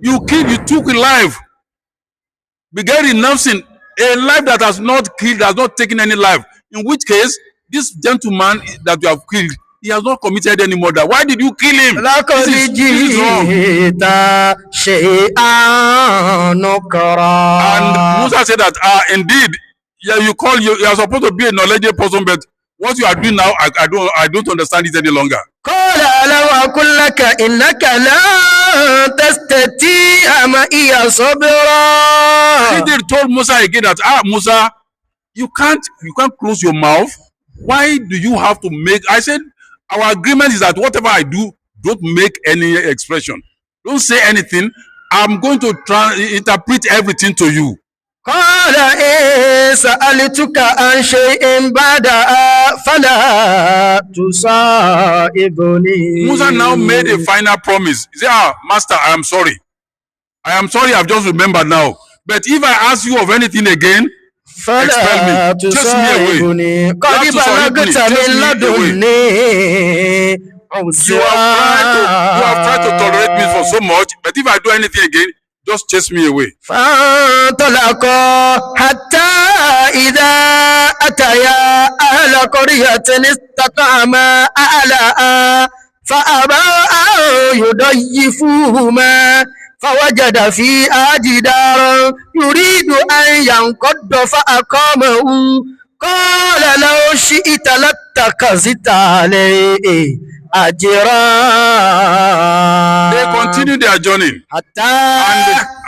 You took a life. Begari nothing. A life that has not killed, has not taken any life. In which case, this gentleman that you have killed, he has not committed any murder. Why did you kill him? This is wrong. And Musa said that, indeed, yeah, you are supposed to be a knowledgeable person, but what you are doing now, I don't understand it any longer. Khidir told Musa again that, Musa, you can't close your mouth. Why do you have to make? I said, our agreement is that whatever I do, don't make any expression. Don't say anything. I'm going to interpret everything to you. Musa now made a final promise. He said, Master, I am sorry. I've just remembered now. But if I ask you of anything again, expel me. Chase me away. You have tried to tolerate me for so much, but if I do anything again, just chase me away. فوجد فيها جدارا يريد أن ينقض فأقامه قال لو شئت لاتخذت عليه أجرا. They continued their journey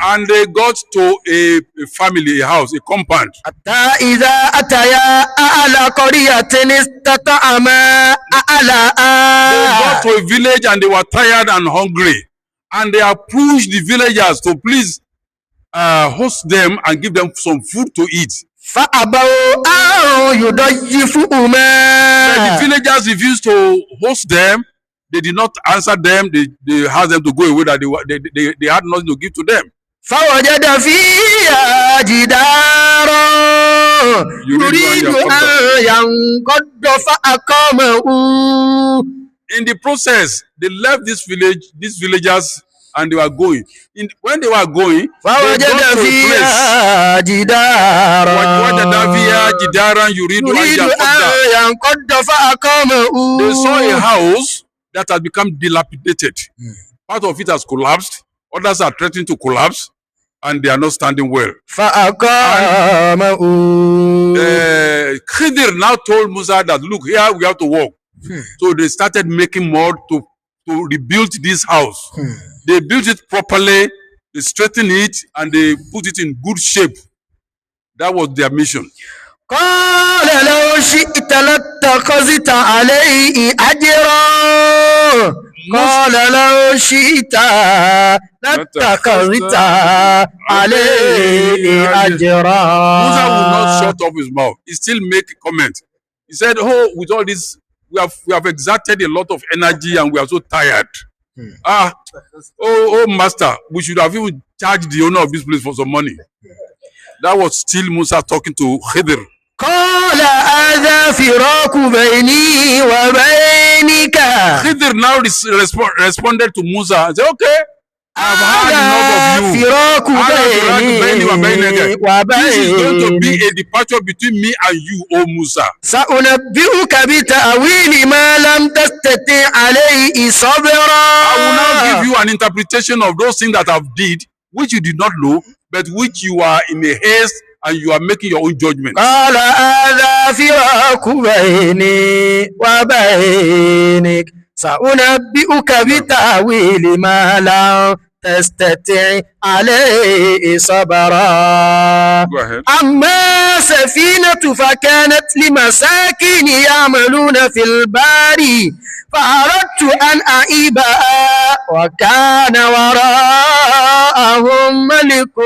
and they got to a family, a house, a compound. حتى إذا أتيا أهل قرية استطعما أهلها. They got to a village and they were tired and hungry. And they approached the villagers to please host them and give them some food to eat. But the villagers refused to host them. They did not answer them. They asked them to go away, that they had nothing to give to them. In the process, they left this village, these villagers, and they were going. When they were going, they got to a place. They saw a house that had become dilapidated. Part of it has collapsed. Others are threatening to collapse, and they are not standing well. Khidir now told Musa that, look, here we have to walk. So they started making mud to rebuild this house. They built it properly, they straightened it, and they put it in good shape. That was their mission. Musa will not shut off his mouth. He still make a comment. He said, with all this, we have exerted a lot of energy and we are so tired. Master, we should have even charged the owner of this place for some money. That was still Musa talking to Khidir. Khidir now responded to Musa and said, okay, I've had enough of you. This is going to be a departure between me and you, O Musa. I will now give you an interpretation of those things that I've did, which you did not know, but which you are in a haste and you are making your own judgment. سأنبئك بتأويل ما لا تستطيع عليه صبرا. أما سفينة فكانت لمساكين يعملون في البحر فأردت أن أعيبها وكان وراءهم ملك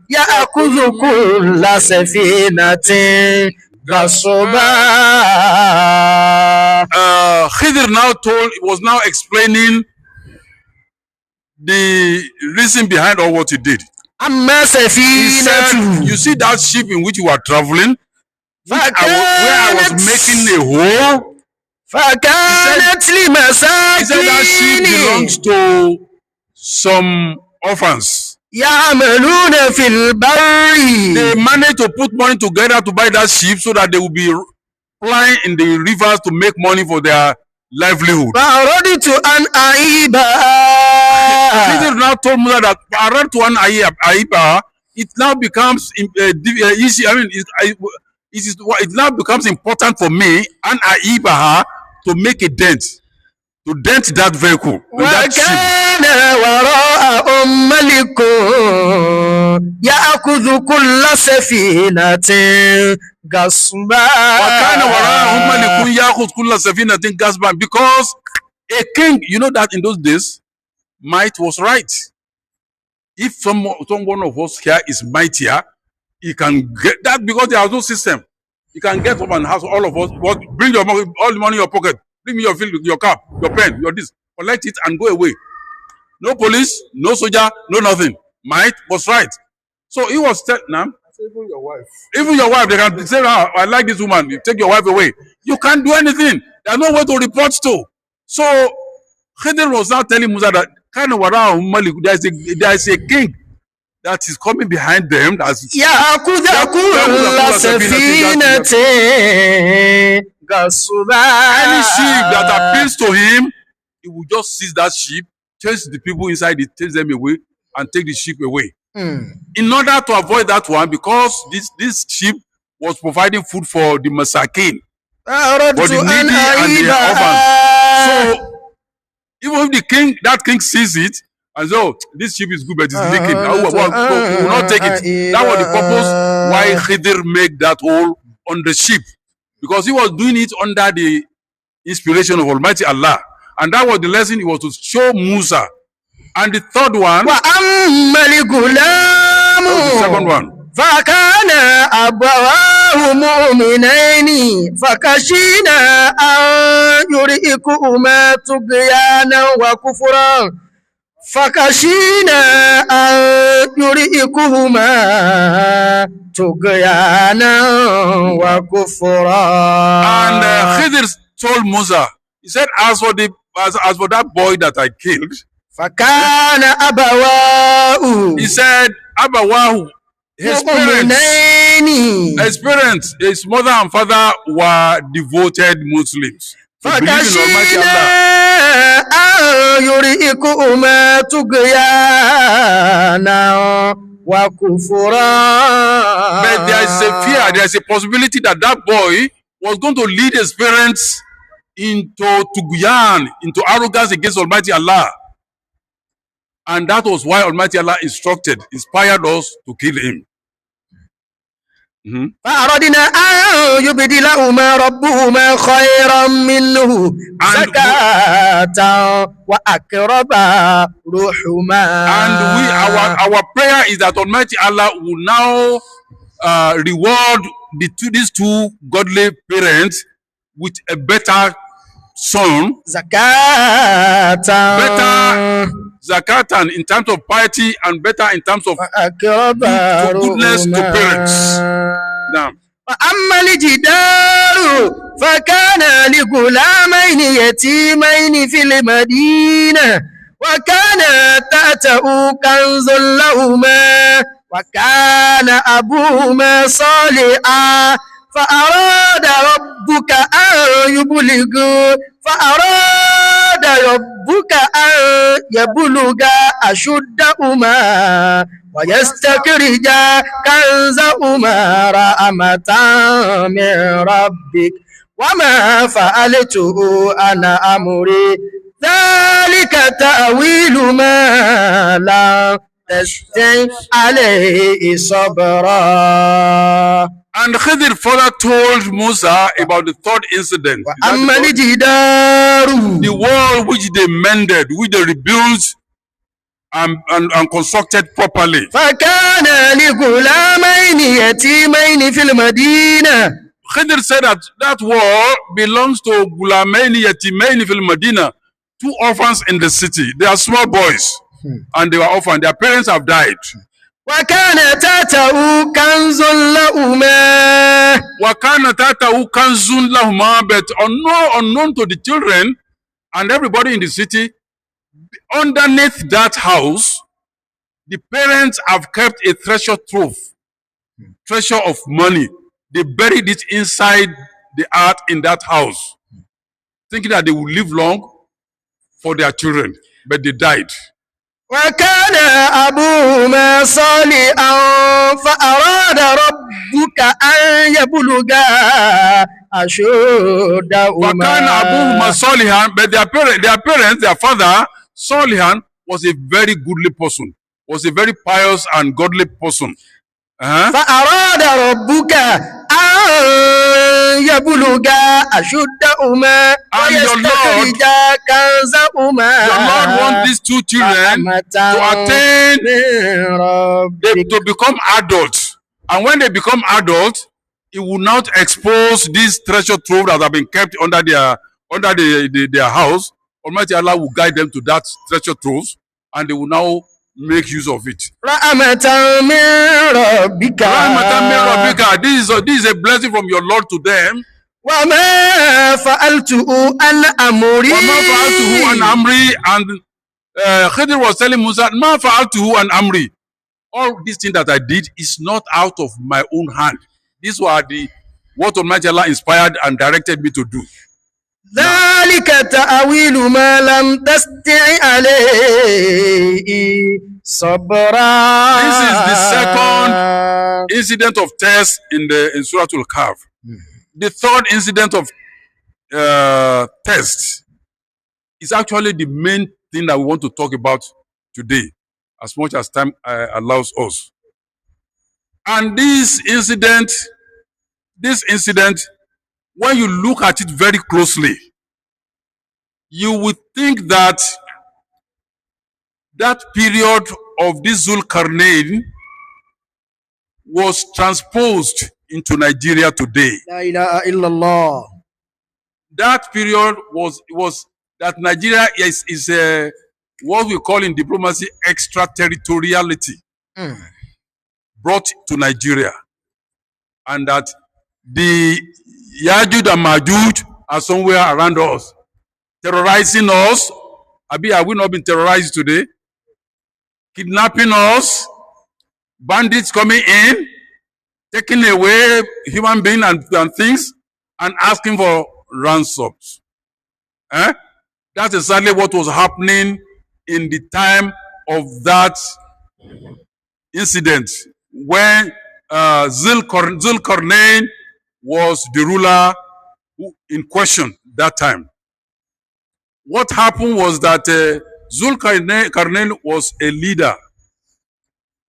يأخذ كل سفينة Khidir was now explaining the reason behind all what he did. He said, you see that ship in which you are traveling, where I was making a hole? He said that ship belongs to some orphans. يعملون في البر. They managed to put money together to buy that sheep so that they will be flying in the rivers to make money for their livelihood. فأردت أن أعيبها. Khidr now told Musa that around to an Aiba, it now becomes easy. I mean, it now becomes important for me and Aiba to make a dent, to dent that vehicle. That وكان وراءهم ملك يأخذ كل سفينة غصبا. وكان وراءهم ملك يأخذ كل سفينة غصبا, because a king, you know that in those days, might was right. If someone of us here is mightier, he can get that, because there is no system. You can get up and have all of us, bring your money, all the money in your pocket, bring me your cap, your pen, your this, collect it and go away. No police, no soldier, no nothing. Might was right. So he was telling them, even your wife, they can say, oh, I like this woman, you take your wife away. You can't do anything. There's no way to report to. So Khidr was now telling Musa that there is a king that is coming behind them. يأخذ كل سفينة غصبا. Any sheep that appeals to him, he will just seize that sheep, chase the people inside it, chase them away, and take the sheep away. In order to avoid that one, because this sheep was providing food for the masakin, for the needy and the orphans. So even if that king sees it and says, oh, this sheep is good, but it's leaking, we will not take it. That was the purpose why Khidr made that hole on the sheep, because he was doing it under the inspiration of Almighty Allah. And that was the lesson he was to show Musa. And the third one, the second one, فكان أبواه مؤمنين فخشينا أن يرهقهما طغيانا وكفرا. فخشينا أن يرهقهما طغيانا وكفرا. And Khidr told Musa, he said, as for that boy that I killed, فكان أبواه, he said, Abawahu, his parents, his mother and father were devoted Muslims. فخشينا أن يرهقهما طغيانا وكفرا. But there is a fear, there is a possibility that that boy was going to lead his parents into tughyan, into arrogance against Almighty Allah. And that was why Almighty Allah inspired us to kill him. فأردنا أن يبدلهما ربهما خيرا منه زكاة وأقرب رحما. And our prayer is that Almighty Allah will now reward these two godly parents with a better son, better zakatan in terms of piety and better in terms of goodness to parents. Now, فأما الجدار فكان لغلامين يتيمين في المدينة وكان تحته كنز لهما وكان أبوهما صالحا فأراد ربك أن يبلغا أشدهما ويستخرجا كنزهما رحمة من ربك وما فعلته عن أمري ذلك تأويل ما لا تستطع عليه صبرا. and Khidr further told Musa about the third incident. The wall which they mended, which they rebuilt and constructed properly. Khidr said that wall belongs to Gulamaini Yatimaini fil Madina, two orphans in the city. They are small boys and they were orphans. Their parents have died. وكان تحته كنز لهما. But unknown to the children and everybody in the city, underneath that house, the parents have kept a treasure trove, treasure of money. They buried it inside the earth in that house, thinking that they would live long for their children, but they died. وكان أبوهما صالحا فأراد ربك أن يبلغا أشدهما. فَكَانَ أَبُوهُمَا صَالِحًا, but their father, Solihan, was a very goodly person, was a very pious and godly person. فأراد ربك أن يبلغا أشدهما ويستخرجا كنزهما. Your Lord wants these two children to attain, to become adults. And when they become adults, it will not expose this treasure trove that have been kept under their house. Almighty Allah will guide them to that treasure trove, and they will now make use of it. Rahmatan min rabbika. This is a blessing from your Lord to them. وَمَا فَعَلْتُهُ عَنْ أَمْرِي. And Khidr was telling Musa, Ma fa'altuhu an amri. All these things that I did is not out of my own hand. These were what Almighty Allah inspired and directed me to do. ذَلِكَ تَأْوِيلُ مَا لَمْ تَسْتِعْ عَلَيْهِ صَبْرًا. This is the second incident of test in Surah Al-Kahf. The third incident of test is actually the main thing that we want to talk about today, as much as time allows us. And this incident, when you look at it very closely, you would think that that period of this Zulkarnain was transposed into Nigeria today. La ilaha illallah. That period was that Nigeria is what we call in diplomacy extraterritoriality brought to Nigeria, and that the Yajuj and Majuj are somewhere around us, terrorizing us. Abi, have we not been terrorized today? Kidnapping us, bandits coming in, taking away human beings and things, and asking for ransoms. That's exactly what was happening in the time of that incident when Zulkarnain was the ruler in question that time. What happened was that Zulkarnain was a leader,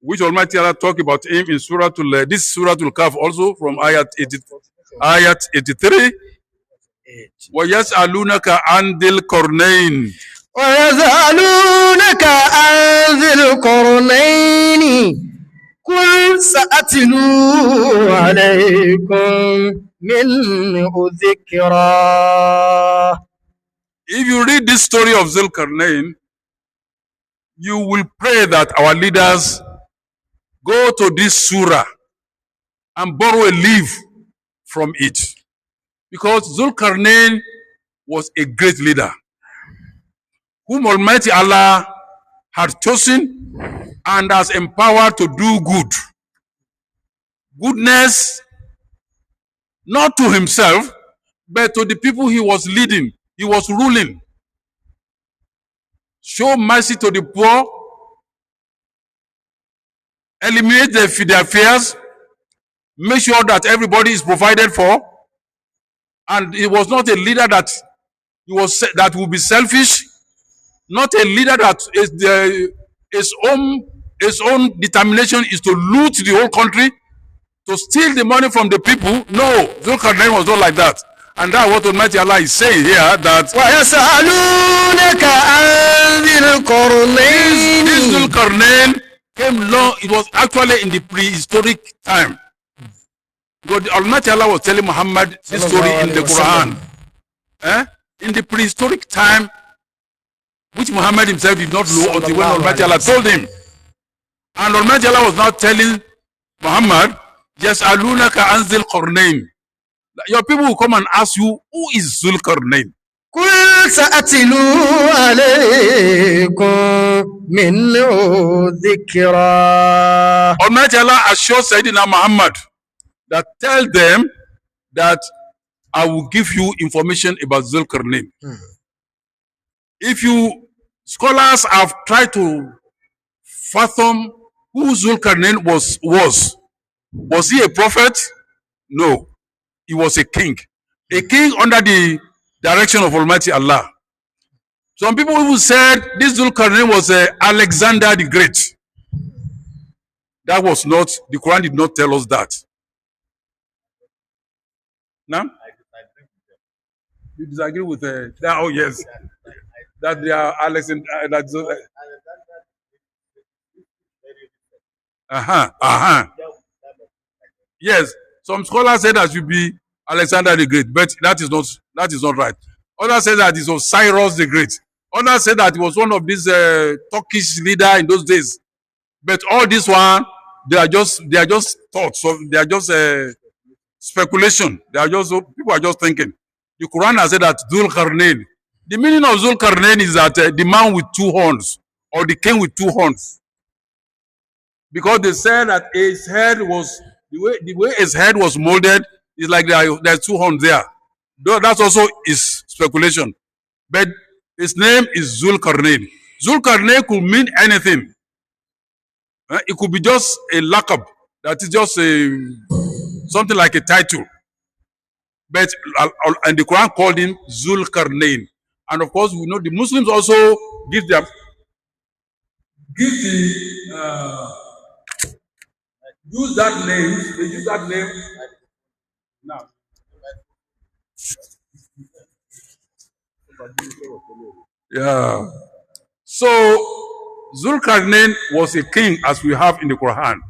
which Almighty Allah talked about him in Surah Al-Kahf, also from ayat 83. وَيَسْأَلُونَكَ عَنْ ذِي الْقَرْنَيْنِ وَيَسْأَلُونَكَ عَنْ ذِي الْقَرْنَيْنِ قُلْ سَأَتْلُو عَلَيْكُمْ مِنْهُ ذِكْرًا. If you read this story of Zulkarnain, you will pray that our leaders go to this surah and borrow a leaf from it. Because Zulkarnain was a great leader whom Almighty Allah had chosen and has empowered to do good. Goodness, not to himself, but to the people he was leading, he was ruling. Show mercy to the poor, eliminate their fears, make sure that everybody is provided for. And he was not a leader that would be selfish, not a leader that his own determination is to loot the whole country, to steal the money from the people. No, Zulkarnain was not like that. And that's what Almighty Allah is saying here, that this Zulkarnain came long. It was actually in the prehistoric time. God, Almighty Allah was telling Muhammad this story in the Quran. In the prehistoric time, which Muhammad himself did not know until when Almighty Allah told him. And Almighty Allah was now telling Muhammad, يَسْأَلُونَكَ عَنْ ذِي الْقَرْنَيْنِ. Your people will come and ask you, who is Zulkarnain? قل سأتلو عليكم منه ذكرا. Almighty Allah assures Sayyidina Muhammad that tell them that I will give you information about Zulkarnain. If you scholars have tried to fathom who Zulkarnain was he a prophet? No, he was a king under the direction of Almighty Allah. Some people who said this Zulkarnain was Alexander the Great. That was not, the Quran did not tell us that. Now, you disagree with that? Oh yes, that they are Alexander. Yes, some scholars say that should be Alexander the Great, but that is not right. Others say that it was Cyrus the Great. Others say that it was one of these Turkish leader in those days. But all this one, they are just thoughts. So they are just speculation. They are just people are just thinking. The Quran has said that Zulkarnain. The meaning of Zulkarnain is that the man with two horns or the king with two horns, because they said that his head was the way his head was molded is like there's two horns there. Though that's also is speculation. But his name is Zulkarnain. Zulkarnain could mean anything. It could be just a laqab, that is just something like a title. But and the Quran called him Zulkarnain. And of course, we know the Muslims also give the use that name. They use that name now. Yeah. So Zulkarnain was a king, as we have in the Quran.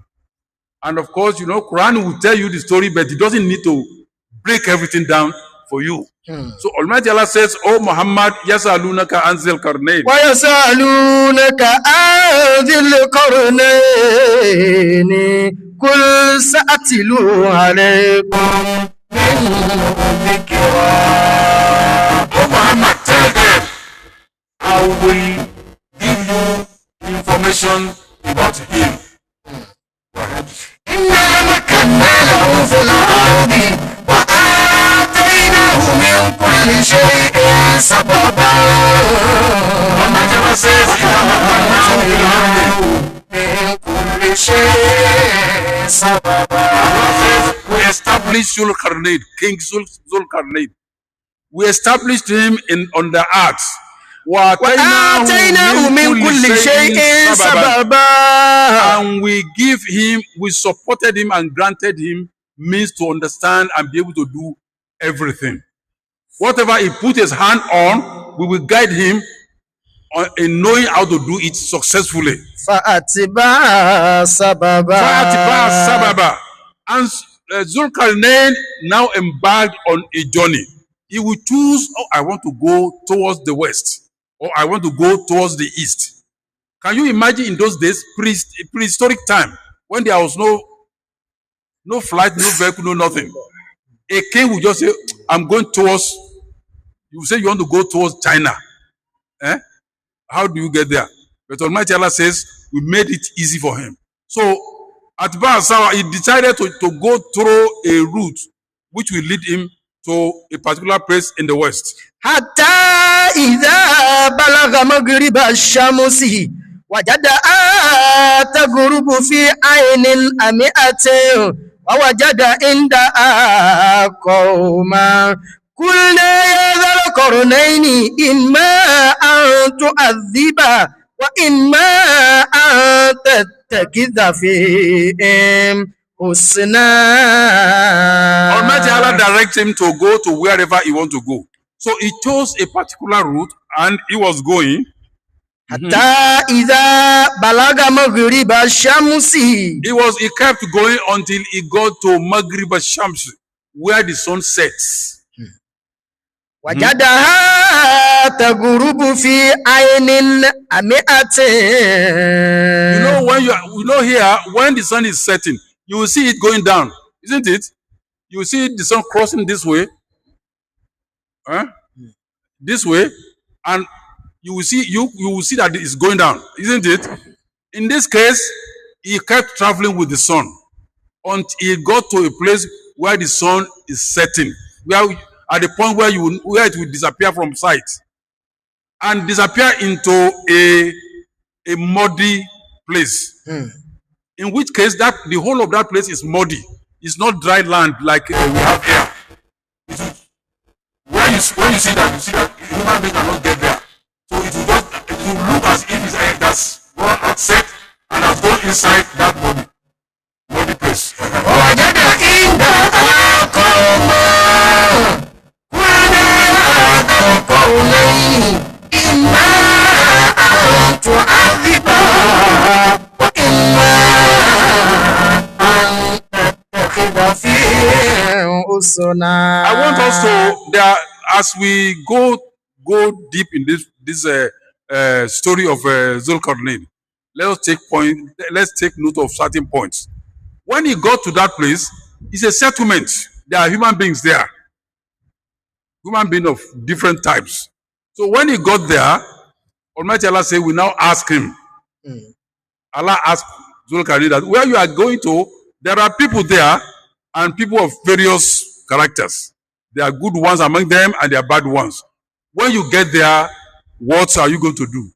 And of course, you know, Quran will tell you the story, but it doesn't need to break everything down for you. So Almighty Allah says, "Oh Muhammad, yasalunaka an Zulkarnain." ويسألونك عن ذي القرنين قل سأتلو عليكم منه ذكرا. Oh Muhammad, tell them, I will give you information about him. إنا مكنا له في الأرض وآتيناه من كل شيء سببا. Almighty Allah says, من كل شيء سببا. we established Zulkarnain, King Zulkarnain. We established him on the earth. وآتيناه من كل شيء سببا. And we supported him and granted him means to understand and be able to do everything. Whatever he put his hand on, we will guide him in knowing how to do it successfully. فأتبع سببا. And Zulkarnain now embarked on a journey. He will choose, oh, I want to go towards the west, or I want to go towards the east. Can you imagine in those days, prehistoric time, when there was no flight, no vehicle, no nothing? A king would just say, I'm going towards, you say you want to go towards China. How do you get there? But Almighty Allah says, we made it easy for him. So, at Ba'asawa, he decided to go through a route which will lead him to a particular place in the west. حتى إذا بلغ مغرب الشمس وجدها تغرب في عين أمئة ووجد عندها قوما قلنا يا ذا القرنين إما أن تؤذب وإما أن تتخذ فيهم حسنا. Almighty Allah directs him to go to wherever he wants to go. So he chose a particular route and he was going. حتى إذا بلغ مغرب الشمس. He kept going until he got to Maghrib al-Shams, where the sun sets. وجدها تغرب في عين أمئة. You know here when the sun is setting, you will see it going down, isn't it? You will see the sun crossing this way. this way, and you will see that it's going down, isn't it? In this case, he kept traveling with the sun until he got to a place where the sun is setting, where at the point where it will disappear from sight and disappear into a muddy place. In which case, that the whole of that place is muddy. It's not dry land like we have here. When you see that, you see that human being cannot get there. So it will look as if it's that's gone set and has gone inside that muddy place. وجد عندها قوما ونادى قومين إما أن تعذبا وإما أن تتخذ فيهم حسنا. I want us to, as we go deep in this story of Zulkarnain, let's take note of certain points. When he got to that place, it's a settlement. There are human beings there, human beings of different types. So when he got there, Almighty Allah said, we now ask him. Allah asked Zulkarnain that where you are going to, there are people there and people of various characters. There are good ones among them and there are bad ones. When you get there, what are you going to do?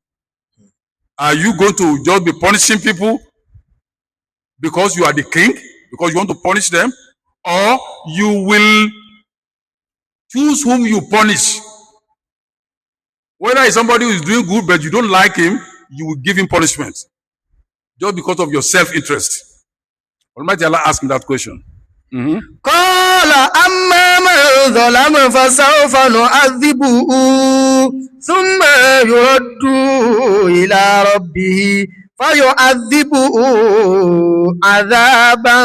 Are you going to just be punishing people because you are the king, because you want to punish them, or you will choose whom you punish? Whether it's somebody who is doing good but you don't like him, you will give him punishment just because of your self-interest. Almighty Allah asked me that question. قال أما من ظلم فسوف نعذبه ثم يرد إلى ربه فيعذبه عذابا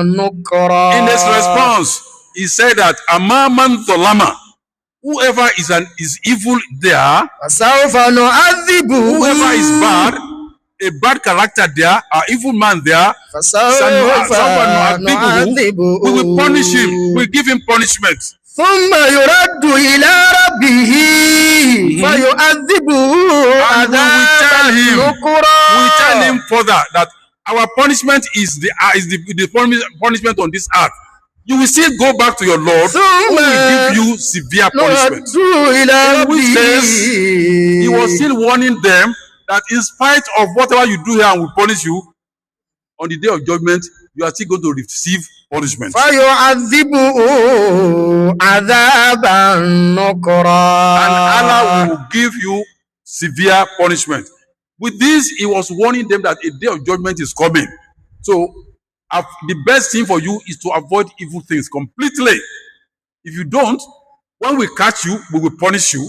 نكرا. In his response, he said that Amaman Zolama, whoever is evil there, فسوف نعذبه, whoever is bad, a bad character there, an evil man there, we will punish him, we will give him punishment. ثم يرد إلى ربه فيعذبه عذابا نكرا. We tell him further that our punishment is the punishment on this earth. You will still go back to your Lord, who will give you severe punishment. In which case, he was still warning them that in spite of whatever you do here and will punish you, on the day of judgment, you are still going to receive punishment. فَيُعَذِّبُهُ عَذَابًا نُكْرًا. And Allah will give you severe punishment. With this, he was warning them that a day of judgment is coming. So, the best thing for you is to avoid evil things completely. If you don't, when we catch you, we will punish you.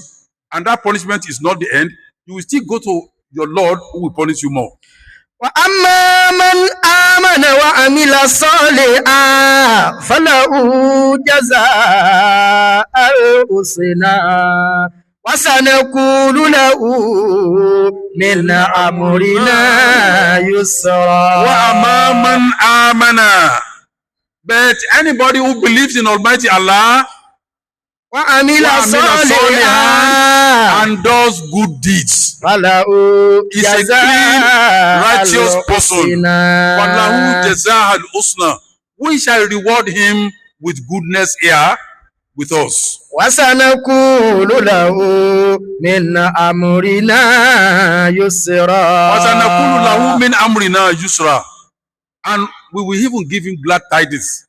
And that punishment is not the end. You will still go to your Lord who will punish you more. وَأَمَّا مَنْ آمَنَ وَعَمِلَ صَالِحًا فَلَهُ جَزَاءُ الْحُسْنَى وَسَنَقُولُ لَهُ مِنْ أَمْرِنَا يُسْرًا. وَأَمَّا مَنْ آمَنَ, but anybody who believes in Almighty Allah وَعَمِلَ صَالِحًا and does good deeds, فَلَهُ is a clean, جَزَاءُ righteous person. فَلَهُ الْحُسْنَى جَزَاءَ الْحُسْنَى, we shall reward him with goodness here with us. وَسَنَقُولُ لَهُ مِنْ أَمْرِنَا يُسْرًا. وَسَنَقُولُ لَهُ مِنْ أَمْرِنَا يُسْرًا, and we will even give him glad tidings.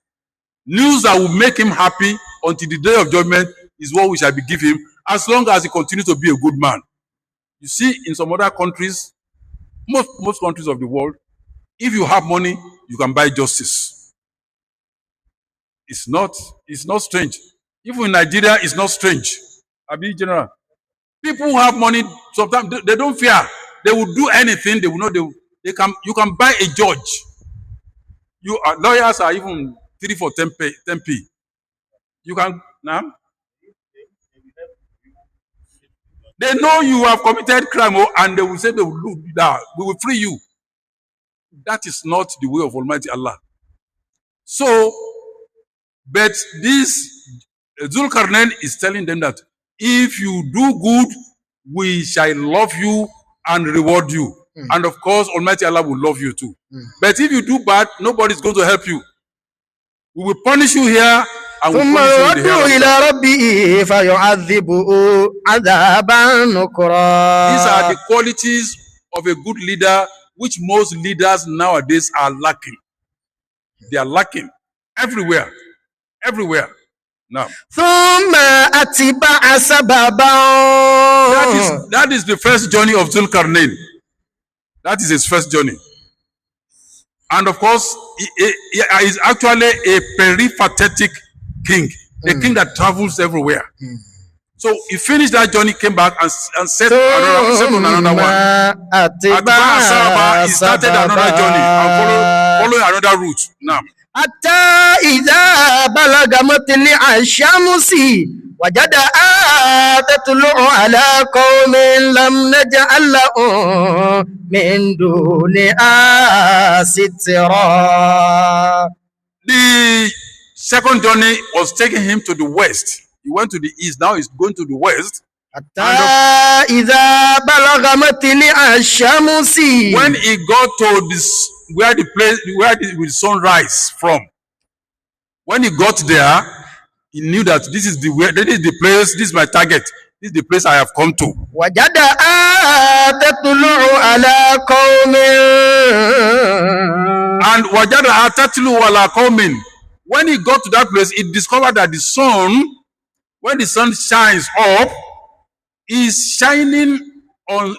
News that will make him happy until the day of judgment is what we shall be giving him, as long as he continues to be a good man. You see, in some other countries, most countries of the world, if you have money, you can buy justice. It's not strange. Even in Nigeria, it's not strange. Abi General, people who have money, sometimes they don't fear. They will do anything. They will not. You can buy a judge. Lawyers are even 3 for 10p. You can now. They know you have committed crime, and they will say they will do that. We will free you. That is not the way of Almighty Allah. So, but this Zulkarnain is telling them that if you do good, we shall love you and reward you. And of course, Almighty Allah will love you too. But if you do bad, nobody is going to help you. We will punish you here and we will ثم punish you in the يرد hereafter. إلى ربه فيعذبه عذابا نكرا. These are the qualities of a good leader, which most leaders nowadays are lacking. They are lacking everywhere. Everywhere. Now, ثم أتبع سببا. that is the first journey of Zulkarnain. That is his first journey. And of course, he is actually a peripatetic king, a king that travels everywhere. So he finished that journey, came back and set on another one. أتبع He started another journey and following another route. Now, حتى إذا بلغ مطلع الشمس وجدها تطلع على قوم لم نجعل لهم من دونها سترا. the second journey was taking him to the west. He went to the east, now he's going to the west. حتى إذا بلغ مطلع الشمس. When he got to this, where the sun rise from, when he got there, he knew that this is the place, this is my target, this is the place I have come to. وجدها تطلع على قوم. And wajadaha tatlu ala qaumin. When he got to that place, he discovered that the sun, when the sun shines up, is shining on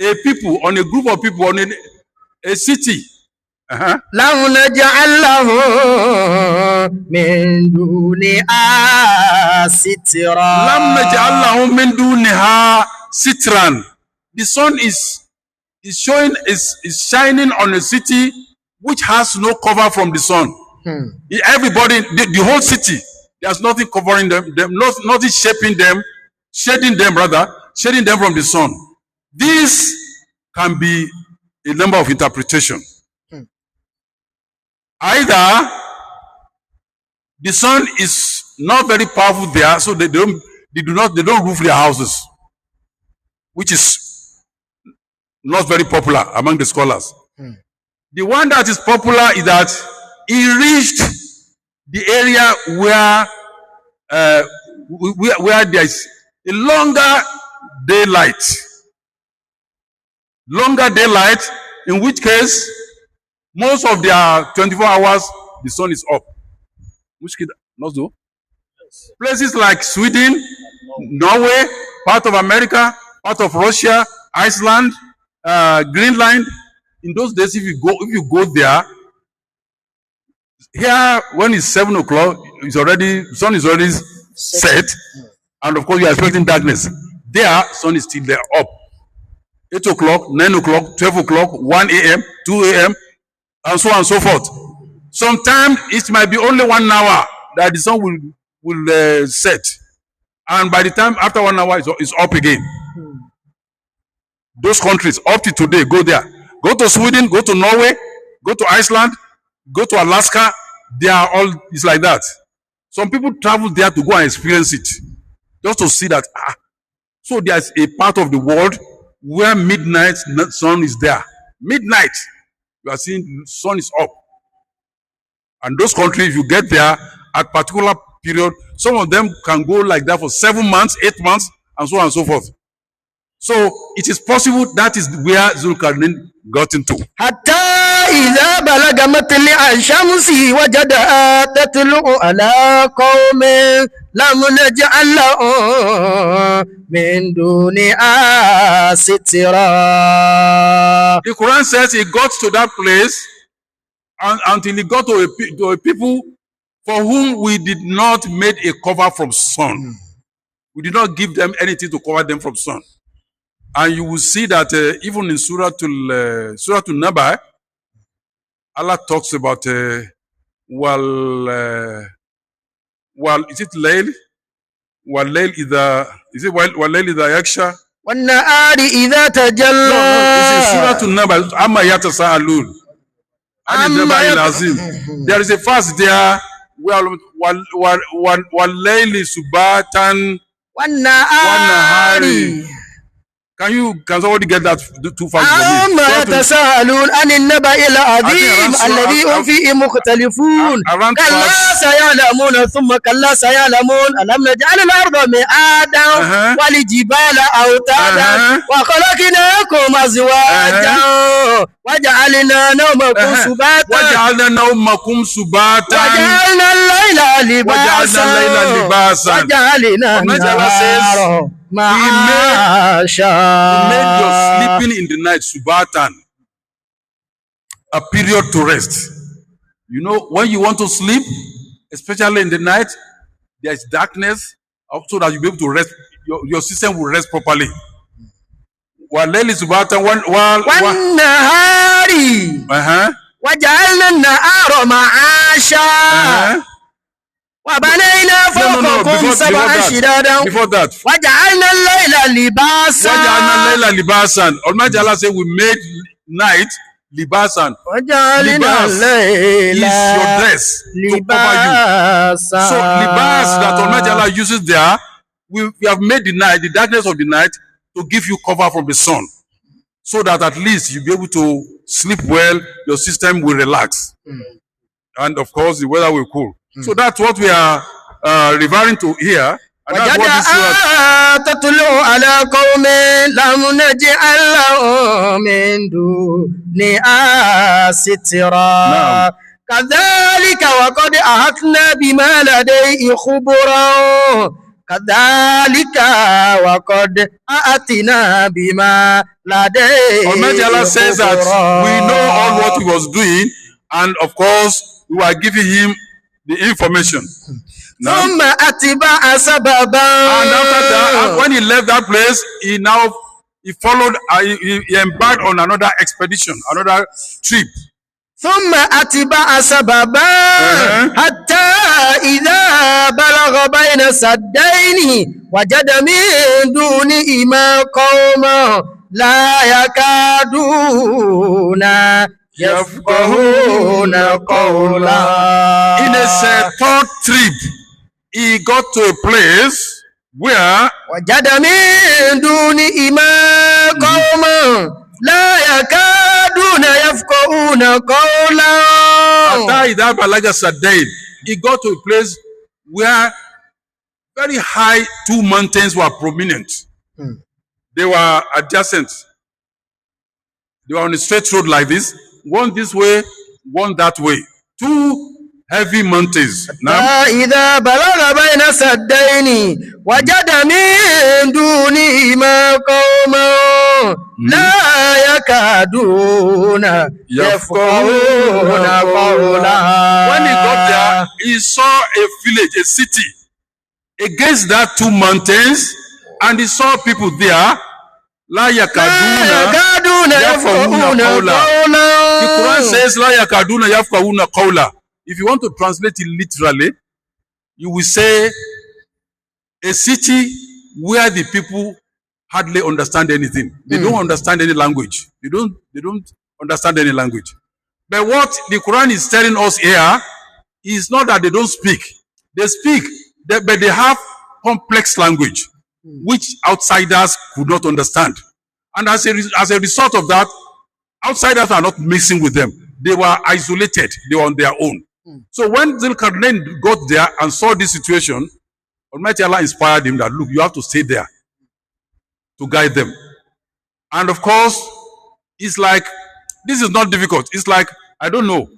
a people, on a group of people, on a city. لم نجعل له من دونها سترا. لم نجعل له من دونها سترا. The sun is shining on a city which has no cover from the sun. Everybody, the whole city, there's nothing covering them, nothing shading them from the sun. This can be a number of interpretations. Either the sun is not very powerful there, so they don't roof their houses, which is not very popular among the scholars. The one that is popular is that he reached the area where there is a longer daylight, in which case most of their 24 hours the sun is up. Which not so? Places like Sweden, Norway, part of America, part of Russia, Iceland, Greenland. In those days, if you go there, here when it's 7 o'clock, sun is already set, and of course you are expecting darkness. There, sun is still there up. 8 o'clock, 9 o'clock, 12 o'clock, 1 a.m., 2 a.m., and so on and so forth. Sometimes it might be only 1 hour that the sun will set, and by the time after 1 hour it's up again. Those countries up to today, go there. Go to Sweden, go to Norway, go to Iceland, go to Alaska. They are all, it's like that. Some people travel there to go and experience it, just to see that. So there's a part of the world where midnight sun is there. Midnight, you are seeing sun is up. And those countries, if you get there at particular period, some of them can go like that for 7 months, 8 months, and so on and so forth. So it is possible that is where Zulkarnain got into. حتى إذا بلغ مطلع الشمس وجدها تطلع على قوم لم نجعل لهم من دونها سترا. The Quran says he got to that place until he got to a people for whom we did not make a cover from sun. We did not give them anything to cover them from sun. And you will see that even in Surah An-Naba, Allah talks about is it Layl? Is it Layl idha yaksha? والنهار إذا تجلى. No, it's in Surah An-Naba. Amma yatasa'alun. There is a verse there where Layli subatan والنهار Can somebody get that too fast for me? عما يتساءلون عن النبأ العظيم الذي هم فيه مختلفون كلا سيعلمون ثم كلا سيعلمون ألم نجعل الأرض مهادا والجبال أوتادا وخلقناكم أزواجا وجعلنا نومكم سباتا وجعلنا الليل لباسا وجعلنا النهار He made your sleeping in the night subatan, a period to rest. You know, when you want to sleep, especially in the night, there is darkness, so that you'll be able to rest. Your system will rest properly. والنهار وجعلنا النهار معاشا وبنينا فوقكم سبعا شدادا وجعلنا الليل لباسا Almighty Allah said we made night libasan. وجعلنا الليل is your dress to cover you. So libas that Almighty Allah uses there, we have made the night, the darkness of the night, to give you cover from the sun, so that at least you'll be able to sleep well, your system will relax, and of course the weather will cool. So that's what we are referring to here. And that's what this تطلع على قوم لم نجعل لهم من دونها سترا كذلك وقد أحطنا بما لديه خبرا كذلك وقد أتينا بما لديه Almighty Allah says that we know all what he was doing, and of course we are giving him the information. ثم أتبع سببا. And after that, when he left that place, he followed, he embarked on another expedition, another trip. ثم أتبع سببا حتى إذا بلغ بين السدين وجد من دونهما قوما لا يكادون يفقهون قولا. In a third trip, he got to a place where وجد من دونهما قوما لا يكادون يفقهون قولا. After Ida Balaga Sadain, he got to a place where very high two mountains were prominent. They were adjacent. They were on a straight road like this, one this way, one that way. Two heavy mountains. إذا بلغ بين السدين وجد من دونهما قوما لا يكادون يفقهون قولا. When he got there, he saw a village, a city, against that two mountains, and he saw people there. La yakaduna yafqahuna qawla. The Quran says la yakaduna yafqahuna qawla. If you want to translate it literally, you will say a city where the people hardly understand anything. They don't understand any language. They don't understand any language. But what the Quran is telling us here is not that they don't speak. They speak, but they have complex language, which outsiders could not understand. And as a result of that, outsiders are not mixing with them. They were isolated. They were on their own. So when Zulkarnain got there and saw this situation, Almighty Allah inspired him that, look, you have to stay there to guide them. And of course, it's like, this is not difficult. It's like, I don't know,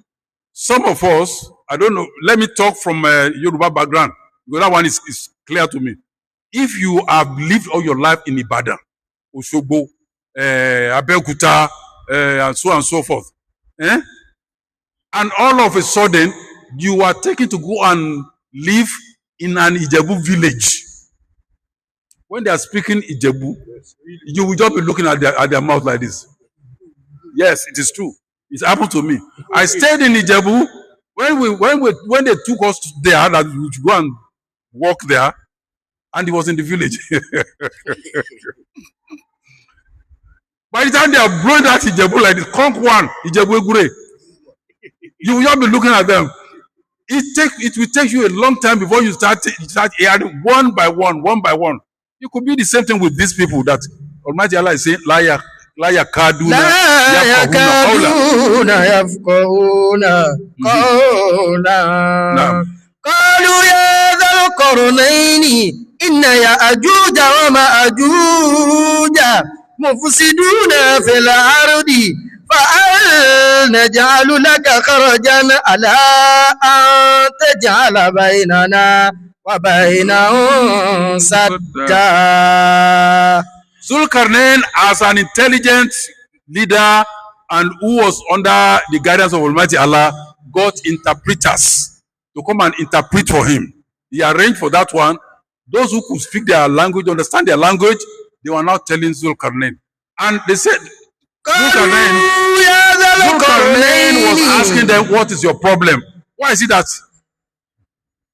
some of us, I don't know, let me talk from a Yoruba background, because that one is clear to me. If you have lived all your life in Ibadan, Osogbo, Abeokuta, and so forth, and all of a sudden, you are taken to go and live in an Ijebu village. When they are speaking Ijebu, you will just be looking at their mouth like this. Yes, it is true. It happened to me. I stayed in Ijebu. When they took us there, that we should go and walk there, and he was in the village. By the time they are blowing that Ijebu like this, conk one, Ijebu Egure, you will just be looking at them. It will take you a long time before you start hearing one by one. You could be the same thing with these people that Almighty Allah is saying, La yakaduna لا yafqahuna يكادون يفقهون قولا Now, قالوا يا ذا القرنين إن يأجوج ومأجوج مفسدون في الأرض فهل نجعل لك خرجا على أن تجعل بيننا وبينهم سدا. Zulkarnain, as an intelligent leader and who was under the guidance of Almighty Allah, got interpreters to come and interpret for him. He arranged for that one. Those who could speak their language, understand their language, they were now telling Zulkarnain. And they said, Zulkarnain was asking them, what is your problem? Why is it that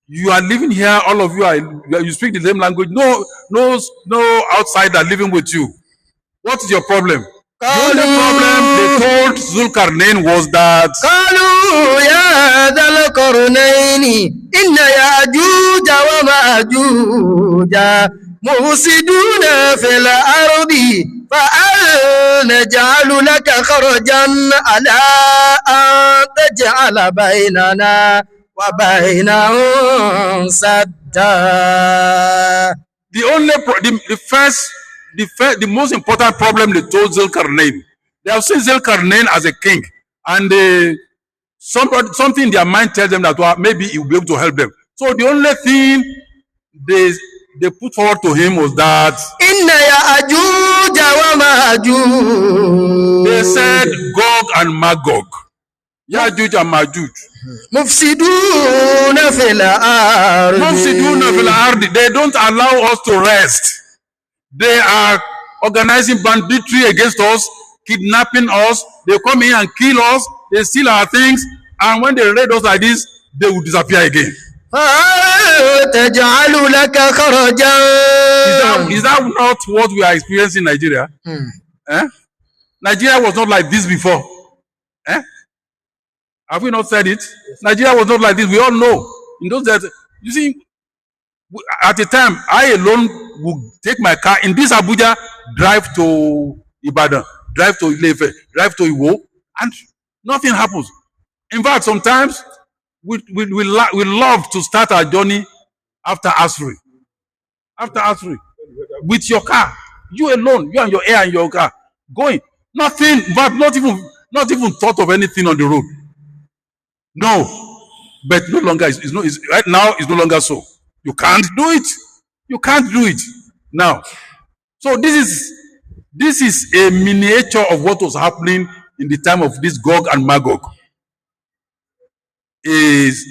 you are living here, all of you you speak the same language, no outsider living with you? What is your problem? The only problem they told Zulkarnain was that قالوا يا ذا القرنين إن يأجوج ومأجوج مفسدون في الأرض فهل نجعل لك خرجا على أن تجعل بيننا وبينهم سدا. the most important problem they told Zulkarnain. They have seen Zulkarnain as a king, and something in their mind tells them that maybe he will be able to help them. So the only thing they put forward to him was that إن يأجوج ومأجوج. They said Gog and Magog, Yajuj and Majuj. مفسدون في الأرض. Mufsiduna fil ardi. They don't allow us to rest. They are organizing banditry against us, kidnapping us. They come in and kill us. They steal our things, and when they raid us like this, they will disappear again. تجعل لك خرجا. Is that not what we are experiencing in Nigeria? Eh? Nigeria was not like this before. Eh? Have we not said it? Nigeria was not like this. We all know. In those days, you see, at the time, I alone would take my car in this Abuja, drive to Ibadan, drive to Ilefe, drive to Iwo, and nothing happens. In fact, sometimes we love to start our journey after Asri. After Asri, with your car, you alone, you and your air and your car, going. Nothing, but not even thought of anything on the road. No, but no longer right now. It's no longer so. You can't do it. You can't do it now. So this is a miniature of what was happening in the time of this Gog and Magog. Is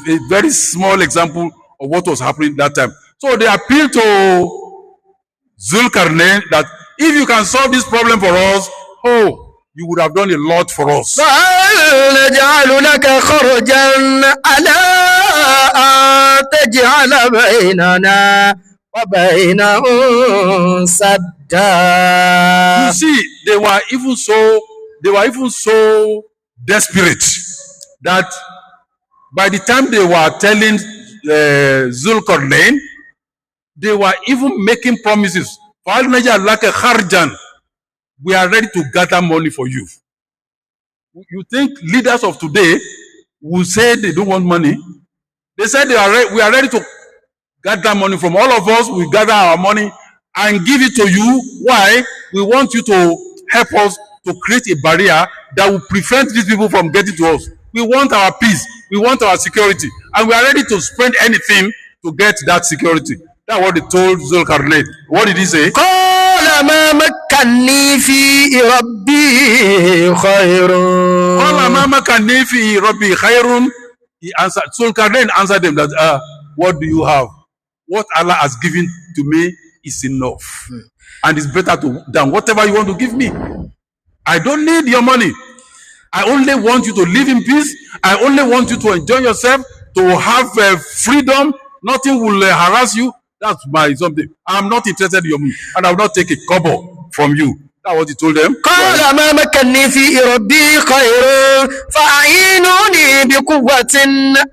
a very small example of what was happening that time. So they appealed to Zulkarnain that if you can solve this problem for us, you would have done a lot for us. نجعل لك خرجا على أن تجعل بيننا وبينهم سدا. You see, they were even so desperate that by the time they were telling Zulkarnain, they were even making promises. Like a kharjan, we are ready to gather money for you. You think leaders of today will say they don't want money? They said we are ready to gather money from all of us. We gather our money and give it to you. Why? We want you to help us to create a barrier that will prevent these people from getting to us. We want our peace. We want our security. And we are ready to spend anything to get that security. That's what they told Zulkarnain. What did he say? قال ما مكني في ربي خير. قال ما مكني في ربي خير. He answered. Zulkarnain answered them that, what do you have? What Allah has given to me is enough. And it's better than whatever you want to give me. I don't need your money. I only want you to live in peace. I only want you to enjoy yourself, to have freedom. Nothing will harass you. That's my something. I'm not interested in your money, and I will not take a kobo from you. That's what he told them. قال ما مكني في ربي خير فأعينوني بقوة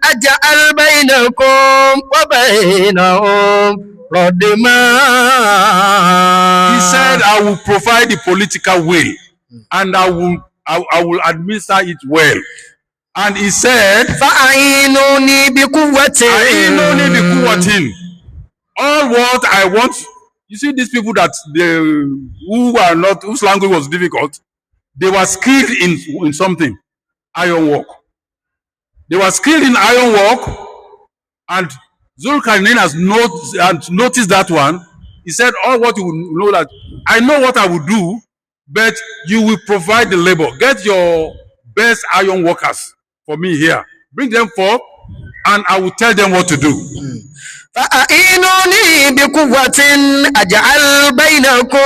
أجعل بينكم وبينهم ردما. He said, I will provide the political will and I will administer it well. And he said, فأعينوني بقوة. All what I want. You see these people that whose language was difficult, they were skilled in something, iron work. They were skilled in iron work, and Zulkarnain has noticed that one. He said, all what you will know that I know what I will do, but you will provide the labor. Get your best iron workers for me here. Bring them forth, and I will tell them what to do. فأعينوني بقوة أجعل بينكم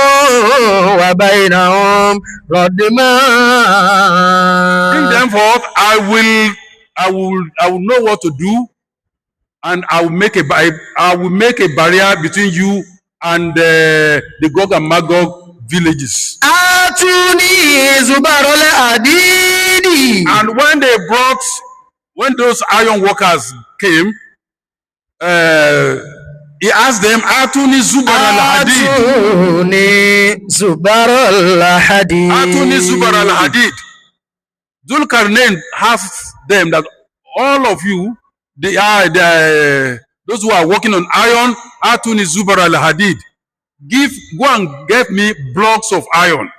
وبينهم ردما. Bring them forth. I will know what to do, and I will make a barrier between you and the Gog and Magog villages. آتوني زبر الحديد. And when those iron workers came, he asked them, Atuni Zubar al-Hadid. آتوني زبر الحديد. Atuni Zubar al-Hadid. Zulkarnain asked them that all of you, those who are working on iron, Atuni Zubar al-Hadid. Go and get me blocks of iron.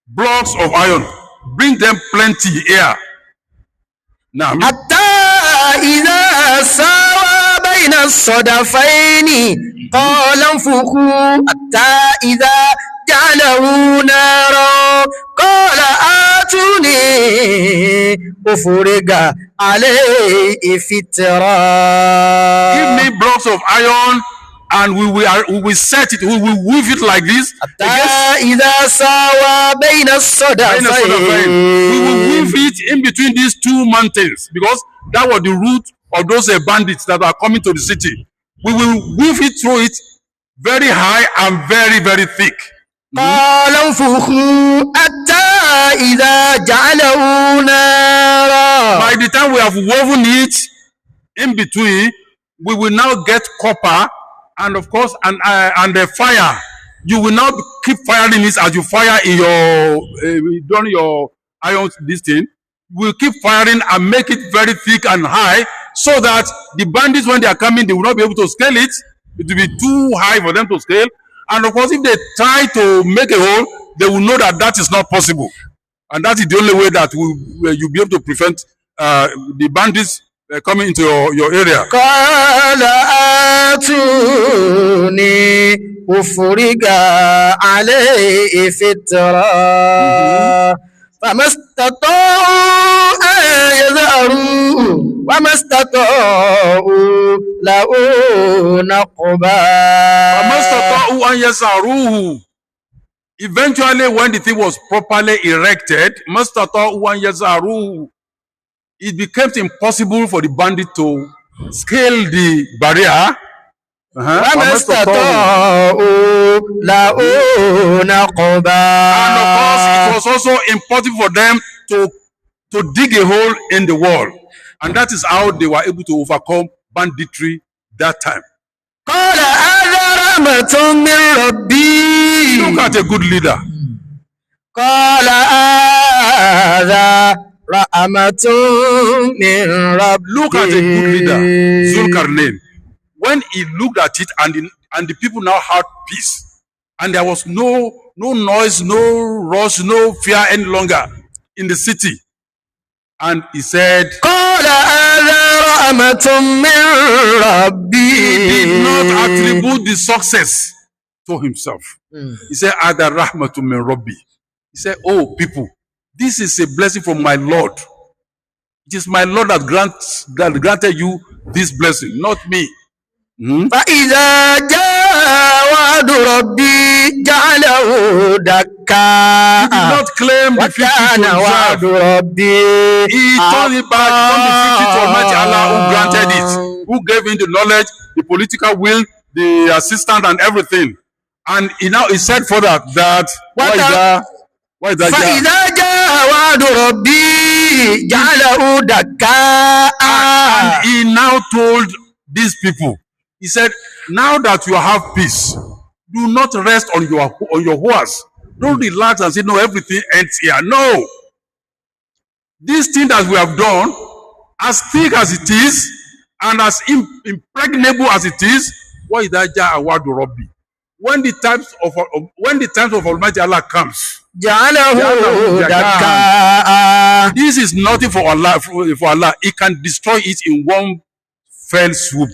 Blocks of iron. Bring them plenty here. Now, حتى إذا ساوى بين الصدفين قال انفخوا حتى إذا جعله نارا قال آتوني أفرغ عليه فترا. give me blocks of iron and we will set it, we will weave it like this. حتى إذا ساوى بين الصدفين. We will weave it in between these two mountains because that was the route of those bandits that are coming to the city. We will weave it through it very high and very, very thick. قال انفخوا حتى إذا جعله نارا. By the time we have woven it in between, we will now get copper and of course and the fire. You will now keep firing it as you fire in your during your iron this thing. We'll keep firing and make it very thick and high so that the bandits, when they are coming, they will not be able to scale it. It will be too high for them to scale. And of course, if they try to make a hole, they will know that that is not possible. And that is the only way that you'll be able to prevent the bandits coming into your area. قال آتوني أفرغ عليه فترا. فما استطاعوا أن يظهروه وما استطاعوا له نقبا. Eventually, when the thing was properly erected, it became impossible for the bandit to scale the barrier. وما استطاعوا له نقبا. And of course, it was also impossible for them to dig a hole in the wall. And that is how they were able to overcome banditry that time. قال هذا رحمة من ربي. Look at a good leader. قال هذا رحمة من ربي. Look at a good leader, Zulkarnain. When he looked at it and the people now had peace and there was no noise, no rush, no fear any longer in the city. And he said, قال هذا رحمة من ربي. He did not attribute the success to himself. He said, Ada rahmatu min Rabbi. He said, oh people, this is a blessing from my Lord. It is my Lord that granted you this blessing, not me. فإذا جاء وعد ربي جعله دكا. He did not claim the 50 to وعد himself. ربي. He turned it back from the 50 to Almighty Allah who granted it, who gave him the knowledge, the political will, the assistant and everything. And he said further that What why is that? فإذا جاء وعد ربي جعله دكاء. And he now told these people, he said, now that you have peace, do not rest on your horse. Don't relax and say, no, everything ends here. No. This thing that we have done, as thick as it is, and as impregnable as it is, what is that award Rabbi? When the times of Almighty Allah comes, جعله دكاء. this is nothing for Allah. For Allah, He can destroy it in one fell swoop.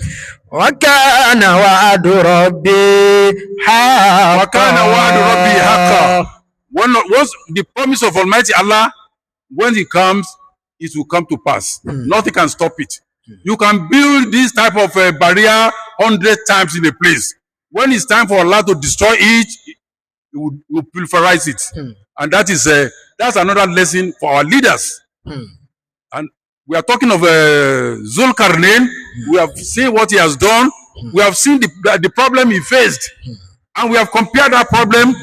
وكان وعد ربي حقا. وكان وعد ربي حقا. Once the promise of Almighty Allah, when it comes, it will come to pass. Nothing can stop it. You can build this type of barrier 100 times in a place. When it's time for Allah to destroy it, He will pulverize it. And that's another lesson for our leaders. And we are talking of Zulkarnain. We have seen what he has done. We have seen the problem he faced. And we have compared that problem